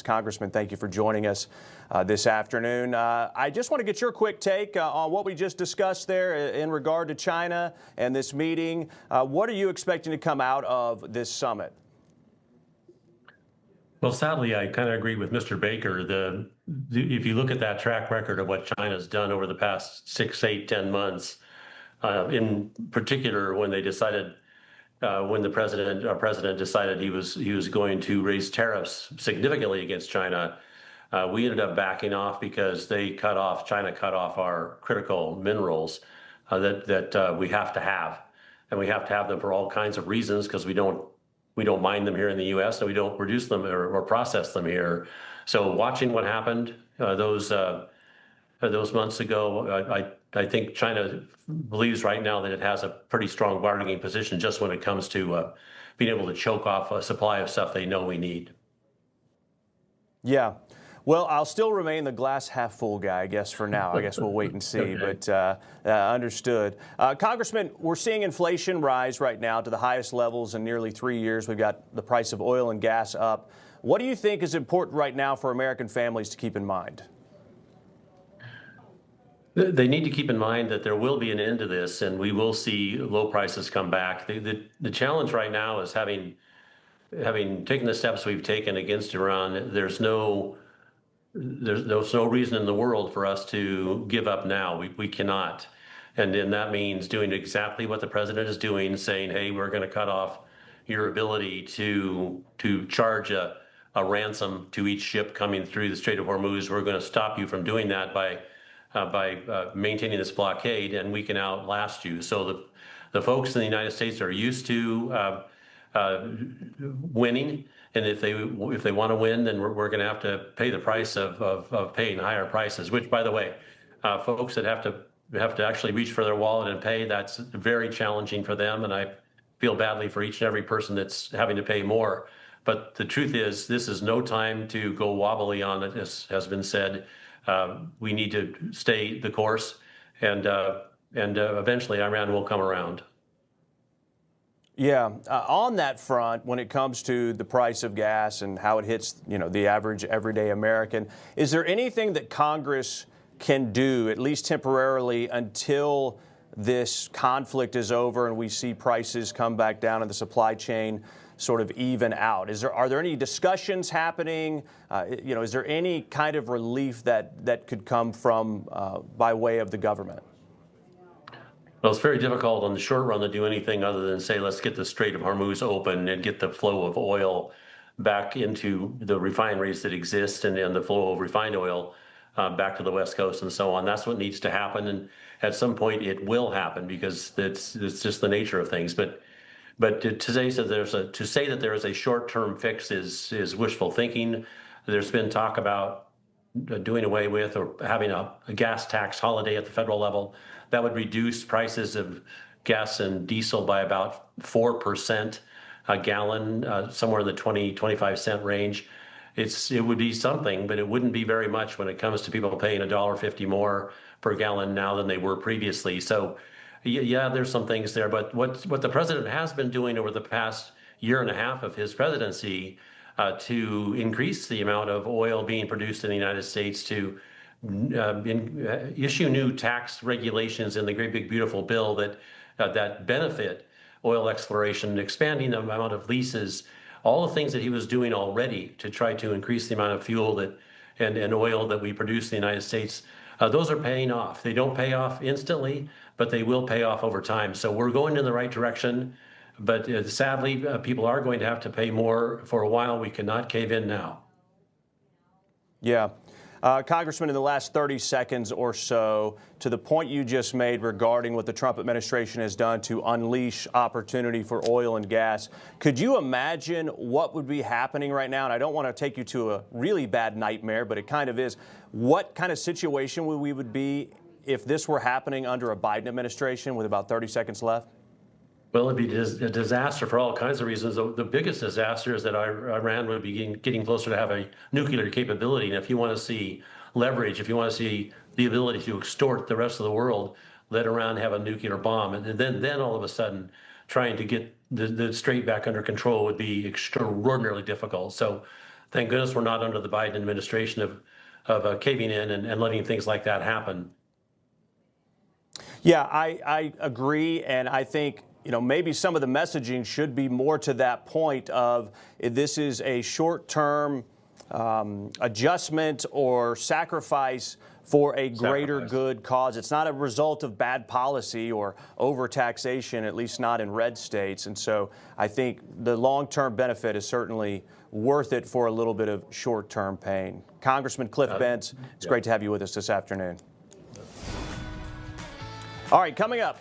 Congressman, thank you for joining us this afternoon. I just want to get your quick take on what we just discussed there in regard to China and this meeting. What are you expecting to come out of this summit? Well, sadly, I kind of agree with Mr. Baker. If you look at that track record of what China's done over the past 6, 8, 10 months, in particular when they decided, when our president decided he was going to raise tariffs significantly against China, we ended up backing off because China cut off our critical minerals that we have to have, and we have to have them for all kinds of reasons because we don't mine them here in the U.S. and we don't produce them or process them here. So watching what happened those months ago, I think China believes right now that it has a pretty strong bargaining position just when it comes to being able to choke off a supply of stuff they know we need. Yeah. Well, I'll still remain the glass half full guy, I guess, for now. I guess we'll wait and see, okay. But understood. Congressman, we're seeing inflation rise right now to the highest levels in nearly 3 years. We've got the price of oil and gas up. What do you think is important right now for American families to keep in mind? They need to keep in mind that there will be an end to this, and we will see low prices come back. The challenge right now is having taken the steps we've taken against Iran, there's no reason in the world for us to give up now. We cannot. And then that means doing exactly what the president is doing, saying, hey, we're going to cut off your ability to charge a ransom to each ship coming through the Strait of Hormuz. We're going to stop you from doing that by maintaining this blockade, and we can outlast you. So the folks in the United States are used to winning, and if they want to win, then we're going to have to pay the price of paying higher prices. Which, by the way, folks that have to actually reach for their wallet and pay, that's very challenging for them, and I feel badly for each and every person that's having to pay more. But the truth is, this is no time to go wobbly on it, as has been said. We need to stay the course, and eventually Iran will come around. Yeah, on that front, when it comes to the price of gas and how it hits, the average everyday American, is there anything that Congress can do, at least temporarily, until this conflict is over and we see prices come back down and the supply chain sort of even out? Are there any discussions happening? Is there any kind of relief that could come from by way of the government? Well, it's very difficult on the short run to do anything other than say, let's get the Strait of Hormuz open and get the flow of oil back into the refineries that exist, and then the flow of refined oil back to the West Coast and so on. That's what needs to happen, and at some point it will happen because it's just the nature of things. But to say that there is a short-term fix is wishful thinking. There's been talk about doing away with or having a gas tax holiday at the federal level that would reduce prices of gas and diesel by about 4% a gallon, somewhere in the 20-25 cent range. It would be something, but it wouldn't be very much when it comes to people paying $1.50 more per gallon now than they were previously. So yeah, there's some things there, but what the president has been doing over the past year and a half of his presidency to increase the amount of oil being produced in the United States, to issue new tax regulations in the Great Big Beautiful Bill that benefit oil exploration, expanding the amount of leases, all the things that he was doing already to try to increase the amount of fuel and oil that we produce in the United States. Those are paying off. They don't pay off instantly, but they will pay off over time. So we're going in the right direction. But sadly, people are going to have to pay more for a while. We cannot cave in now. Yeah. Congressman, in the last 30 seconds or so, to the point you just made regarding what the Trump administration has done to unleash opportunity for oil and gas, could you imagine what would be happening right now? And I don't want to take you to a really bad nightmare, but it kind of is. What kind of situation we would be if this were happening under a Biden administration with about 30 seconds left? Well, it'd be a disaster for all kinds of reasons. The biggest disaster is that Iran would be getting closer to have a nuclear capability. And if you want to see leverage, if you want to see the ability to extort the rest of the world, let Iran have a nuclear bomb. And then all of a sudden, trying to get the strait back under control would be extraordinarily difficult. So thank goodness we're not under the Biden administration of caving in and letting things like that happen. Yeah, I agree, and I think maybe some of the messaging should be more to that point of this is a short-term adjustment or sacrifice for a greater good cause. It's not a result of bad policy or overtaxation, at least not in red states. And so I think the long-term benefit is certainly worth it for a little bit of short-term pain. Congressman Cliff Bentz, it's great to have you with us this afternoon. All right, coming up.